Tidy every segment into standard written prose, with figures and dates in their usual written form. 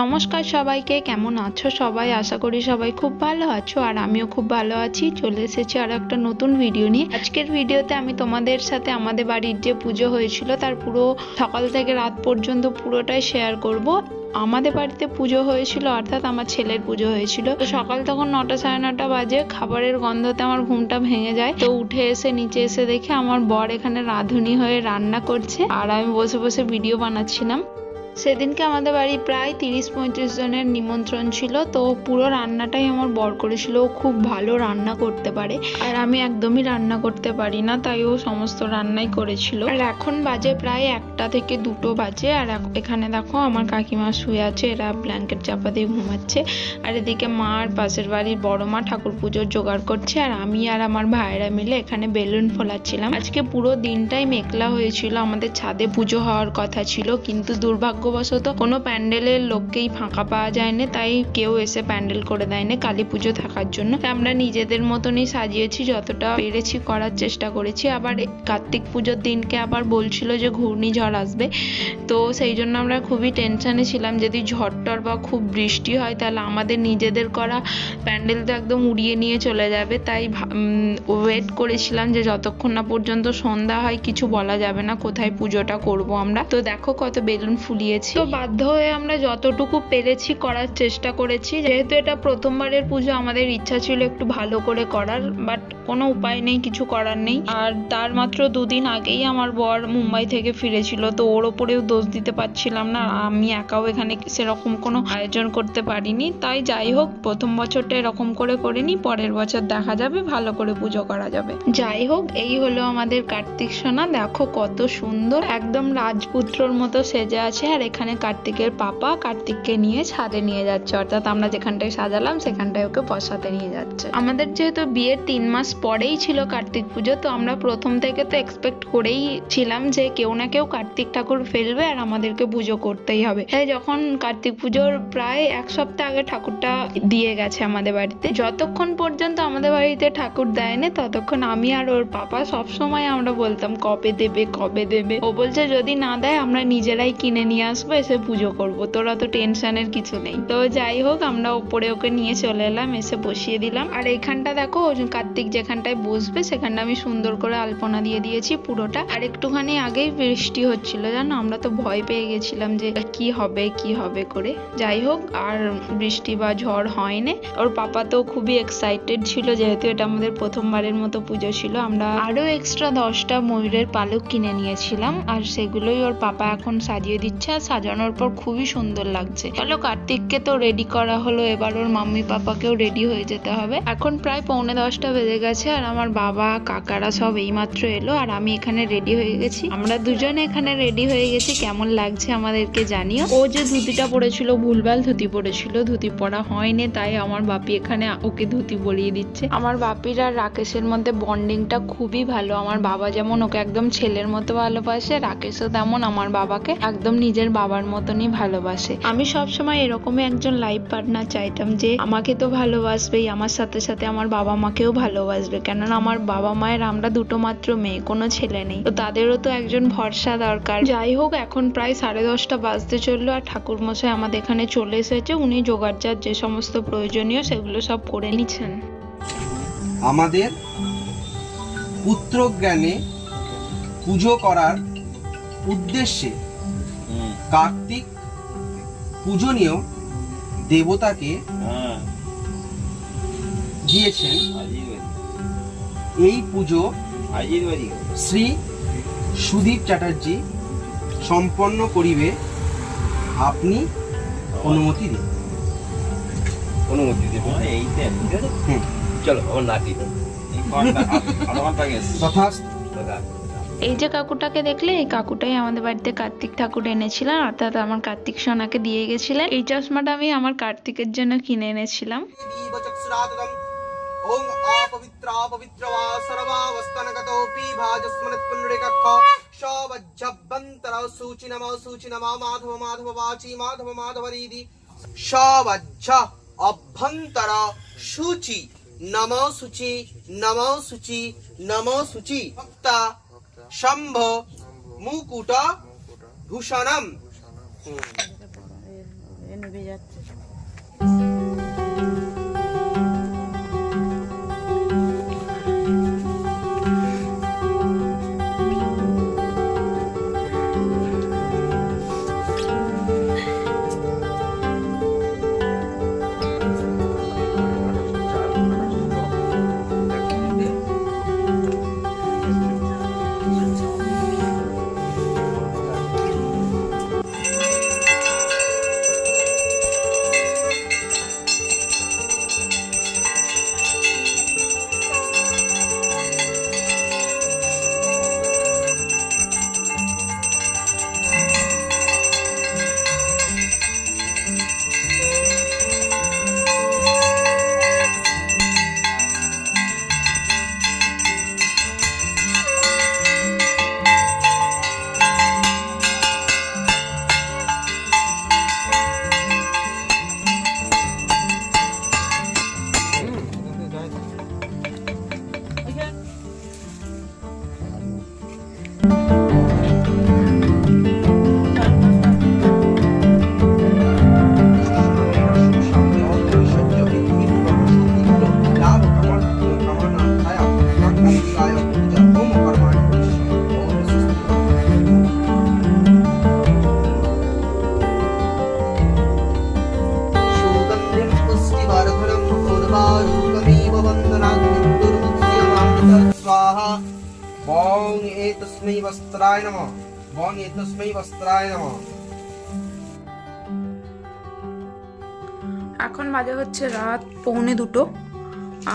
নমস্কার সবাইকে, কেমন আছো সবাই? আশা করি সবাই খুব ভালো আছো, আর আমিও খুব ভালো আছি। চলে এসেছি আর একটা নতুন ভিডিও নিয়ে। আজকের ভিডিওতে আমি তোমাদের সাথে আমাদের বাড়ির যে পুজো হয়েছিল তার পুরো সকাল থেকে রাত পর্যন্ত পুরোটাই শেয়ার করব। আমাদের বাড়িতে পুজো হয়েছিল, অর্থাৎ আমার ছেলের পুজো হয়েছিল। তো সকাল তখন 9টা সাড়ে 9টা বাজে। খাবারের গন্ধতে আমার ঘুমটা ভেঙে যায়। তো উঠে এসে নিচে এসে দেখে আমার বর এখানে রাঁধুনি হয়ে রান্না করছে, আর আমি বসে বসে ভিডিও বানাচ্ছিলাম। সেদিনকে আমাদের বাড়ি প্রায় 30-35 জনের নিমন্ত্রণ ছিল। তো পুরো রান্নাটাই আমার বর করেছিল। ও খুব ভালো রান্না করতে পারে, আর আমি একদমই রান্না করতে পারি না, তাই ও সমস্ত রান্নাই করেছিল। আর এখন বাজে প্রায় 1টা থেকে 2টো বাজে। আর এখানে দেখো আমার কাকিমা শুয়ে আছে, এরা ব্ল্যাঙ্কেট চাপা দিয়ে ঘুমাচ্ছে। আর এদিকে মা আর পাশের বাড়ির বড় মা ঠাকুর পুজোর জোগাড় করছে, আর আমি আর আমার ভাইরা মিলে এখানে বেলুন ফোলাচ্ছিলাম। আজকে পুরো দিনটাই মেঘলা হয়েছিল। আমাদের ছাদে পুজো হওয়ার কথা ছিল, কিন্তু দুর্ভাগ্যবশত কোনো প্যান্ডেলের লোককেই ফাঁকা পাওয়া যায়নি, তাই কেউ এসে প্যান্ডেল করে দেয়নি কালী পুজো থাকার জন্য। আমরা নিজেদের মতনই সাজিয়েছি, যতটা পেরেছি করার চেষ্টা করেছি। আবার কার্তিক পুজোর দিনকে আবার বলছিল যে ঘূর্ণিঝড় আসবে, তো সেই জন্য আমরা খুবই টেনশনে ছিলাম। যদি ঝড়টর বা খুব বৃষ্টি হয় তাহলে আমাদের নিজেদের করা প্যান্ডেল তো একদম উড়িয়ে নিয়ে চলে যাবে। তাই ওয়েট করেছিলাম যে যতক্ষণ না পর্যন্ত সন্ধ্যা হয় কিছু বলা যাবে না কোথায় পুজোটা করব আমরা। তো দেখো কত বেলুন ফুলিয়েছি। তো বাধ্য হয়ে আমরা যতটুকু পেরেছি করার চেষ্টা করেছি। যেহেতু এটা প্রথমবারের পুজো, আমাদের ইচ্ছা ছিল একটু ভালো করে করার, বাট কোনো উপায় নেই, কিছু করার নেই। আর তার মাত্র 2 দিন আগেই আমার বর মুম্বাই থেকে ফিরেছিল, তো ওর ওপরেও দোষ দিতে পারছিলাম না। আমি একাও এখানে সেরকম কোনো আয়োজন করতে পারিনি। তাই যাই হোক, প্রথম বছরটা এরকম করে করিনি, পরের বছর দেখা যাবে, ভালো করে পুজো করা যাবে। যাই হোক, এই হলো আমাদের কার্তিক সোনা। দেখো কত সুন্দর, একদম রাজপুত্রর মতো সেজে আছে। আর এখানে কার্তিকের পাপা কার্তিককে নিয়ে ছাদে নিয়ে যাচ্ছে, অর্থাৎ আমরা যেখানটায় সাজালাম সেখানটায় ওকে বসাতে নিয়ে যাচ্ছে। আমাদের যেহেতু বিয়ের 3 মাস পরেই ছিল কার্তিক পুজো, তো আমরা প্রথম থেকে তো এক্সপেক্ট করেই ছিলাম যে কেউ না কেউ কার্তিক ঠাকুর ফেলবে আর আমাদেরকে পুজো করতেই হবে। তাই যখন কার্তিক পুজোর প্রায় 1 সপ্তাহ আগে ঠাকুরটা দিয়ে গেছে আমাদের বাড়িতে, যতক্ষণ পর্যন্ত আমাদের বাড়িতে ঠাকুর দেয়নি ততক্ষণ আমি আর ওর পাপা সবসময় আমরা বলতাম কবে দেবে কবে দেবে। ও বলছে যদি না দেয় আমরা নিজেরাই কিনে নিয়ে আসবো, এসে পুজো করব, তোরা তো টেনশনের কিছু নেই। তো যাই হোক, আমরা উপরে ওকে নিয়ে চলে এলাম, এসে বসিয়ে দিলাম। আর এইখানটা দেখো কার্তিক যেখানটায় বসবে সেখানটা আমি সুন্দর করে আলপনা দিয়ে দিয়েছি পুরোটা। আর একটুখানি আগেই বৃষ্টি হচ্ছিল, জানো, আমরা তো ভয় পেয়ে গেছিলাম যে কি হবে করে। যাই হোক, আর বৃষ্টি বা ঝড় হয়নি। ওর পাপা তো খুবই এক্সাইটেড ছিল, যেহেতু এটা আমাদের প্রথমবারের মতো পুজো ছিল। আমরা আরো এক্সট্রা 10টা ময়ূরের পালক কিনে নিয়েছিলাম, আর সেগুলোই ওর পাপা এখন সাজিয়ে দিচ্ছে। আর সাজানোর পর খুবই সুন্দর লাগছে। চলো, কার্তিককে তো রেডি করা হলো, এবার ওর মাম্মি পাপাকেও রেডি হয়ে যেতে হবে। এখন প্রায় 9:45 বেজে গেছে, আর আমার বাবা কাকারা সব এইমাত্র এলো, আর আমি এখানে রেডি হয়ে গেছি। আমরা দুজনে এখানে রেডি হয়ে গেছি। কেমন লাগছে আমাদেরকে জানিও। ও যে ধুতিটা পরেছিল, ভুলভাল ধুতি পরেছিল, ধুতি পরা হয়নি, তাই আমার বাপি এখানে ওকে ধুতি পরিয়ে দিচ্ছে। আমার বাপির আর রাকেশের মধ্যে বন্ডিংটা খুবই ভালো। আমার বাবা যেমন ওকে একদম ছেলের মতো ভালোবাসে, রাকেশও তেমন আমার বাবাকে একদম নিজের বাবার মতনই ভালোবাসে। আমি সবসময় এরকমই একজন লাইফ পার্টনার চাইতাম, যে আমাকে তো ভালোবাসবেই, আমার সাথে সাথে আমার বাবা মাকেও ভালোবাসবে। কেননা আমার বাবা মায়ের আমরা 2টো মাত্র মেয়ে, কোনো ছেলে নেই, তো তাদেরও তো একজন ভরসা দরকার। যাই হোক, এখন প্রায় 10:30 বাজতে চললো, আর ঠাকুর মশাই আমাদের এখানে চলে এসেছে। উনি জোগাড়জাত যে সমস্ত প্রয়োজনীয় সেগুলো সব করে নিচ্ছেন। আমাদের পুত্রজ্ঞানে পুজো করার উদ্দেশ্যে কার্তিক পূজনীয় দেবতাকে দিয়েছেন। এই পুজো শ্রী সুদীপ চ্যাটার্জি সম্পন্ন করিবে, আপনি অনুমতি দিন। চলো আমার নাতি এই যে কাকুটাকে দেখলে, এই কাকুটাই আমাদের বাড়িতে কার্তিক ঠাকুর এনেছিলেন, অর্থাৎ আমার কার্তিক সোনাকে দিয়ে গেছিলেন। এই চশমাটা আমি আমার কার্তিকের জন্য কিনে এনেছিলাম। ওম আপবিত্রা পবিত্রবা সর্বাবস্থানগতোপি ভাজস্মরৎপুণ্ডরিকক্ষ সবজ্জবন্তর সূচি নমঃ মাধব মাধব বাচি মাধব মাধবরিদি সবজ্জ অভ্যন্তর সূচি নমঃ সূচি নমঃ সূচি নমঃ সূচি ভক্তা শম্ভ মুকুট ভূষণম। নেবে যাচ্ছে। বং এতস্मै বস্ত্রায় নমঃ বং এতস্मै বস্ত্রায় নমঃ। এখন বাজে হচ্ছে রাত 1:45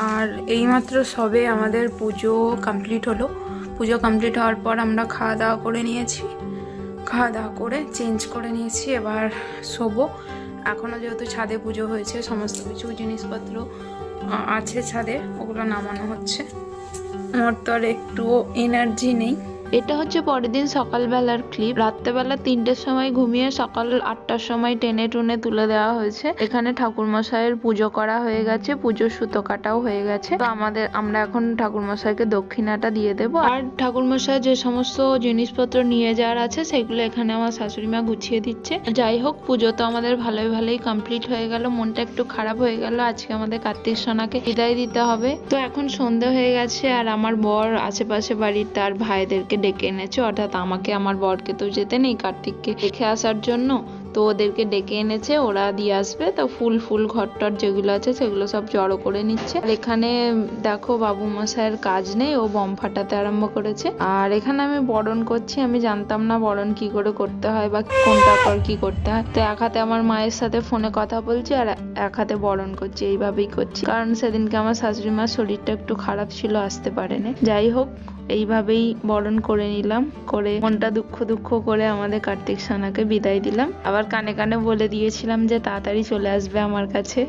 আর এইমাত্র সবে আমাদের পুজো কমপ্লিট হলো। পুজো কমপ্লিট হওয়ার পর আমরা খাওয়া দাওয়া করে নিয়েছি, খাওয়া দাওয়া করে চেঞ্জ করে নিয়েছি, এবার শোবো। এখনও যেহেতু ছাদে পুজো হয়েছে, সমস্ত কিছু জিনিসপত্র আছে ছাদে, ওগুলো নামানো হচ্ছে। আমার তো আর একটুও এনার্জি নেই। এটা হচ্ছে পরের দিন সকালবেলার ক্লিপ। রাত্রেবেলা 3টের সময় ঘুমিয়ে সকাল 8টার সময় টেনে টুনে তুলে দেওয়া হয়েছে। এখানে ঠাকুরমশাইয়ের পুজো করা হয়ে গেছে, পুজোর সুতো কাটাও হয়ে গেছে। তো আমরা এখন ঠাকুরমশাইকে দক্ষিণাটা দিয়ে দেবো। আর ঠাকুরমশাই যে সমস্ত জিনিসপত্র নিয়ে যাওয়ার আছে সেগুলো এখানে আমার শাশুড়ি মা গুছিয়ে দিচ্ছে। যাই হোক, পুজো তো আমাদের ভালোই কমপ্লিট হয়ে গেল। মনটা একটু খারাপ হয়ে গেল, আজকে আমাদের কার্তিক সোনাকে বিদায় দিতে হবে। তো এখন সন্ধে হয়ে গেছে আর আমার বর আশেপাশে বাড়ির তার ভাইদেরকে ডেকে এনেছে, অর্থাৎ আমাকে, আমার বরকে তো যেতে নেই কার্তিককে দেখে আসার জন্য, তো ওদেরকে ডেকে এনেছে, ওরা দিয়ে আসবে। তো ফুল ঘরটর যেগুলো আছে সেগুলো সব জড়ো করে নিচ্ছে। আর এখানে দেখো বাবু মশাইয়ের কাজ নেই, ও বম ফাটাতে আরম্ভ করেছে। আর এখানে আমি বরণ করছি, আমি জানতাম না বরণ কি করে করতে হয় বা কোনটা পর কি করতে হয়। তো এক হাতে আমার মায়ের সাথে ফোনে কথা বলছি আর এক হাতে বরণ করছি, এইভাবেই করছি। কারণ সেদিনকে আমার শাশুড়ি মার শরীরটা একটু খারাপ ছিল, আসতে পারেনি। যাই হোক, এইভাবেই বরণ করে নিলাম, করে মনটা দুঃখ করে আমাদের কার্তিক সোনাকে বিদায় দিলাম। আবার কানে কানে বলে দিয়েছিলাম যে তাড়াতাড়ি চলে আসবে আমার কাছে।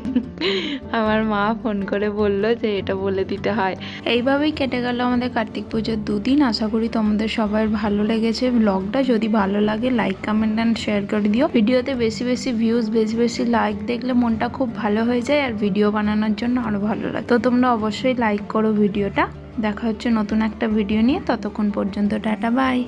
আমার মা ফোন করে বলল যে এটা বলে দিতে হয়। এইভাবেই কেটে গেল আমাদের কার্তিক পুজোর 2 দিন। আশা করি তোমাদের সবার ভালো লেগেছে ব্লগটা। যদি ভালো লাগে লাইক কমেন্ট অ্যান্ড শেয়ার করে দিও। ভিডিওতে বেশি ভিউজ, বেশি লাইক দেখলে মনটা খুব ভালো হয়ে যায় আর ভিডিও বানানোর জন্য আরো ভালো লাগে। তো তোমরা অবশ্যই লাইক করো ভিডিওটা। দেখা হচ্ছে নতুন একটা ভিডিও নিয়ে, ততক্ষণ পর্যন্ত টাটা বাই।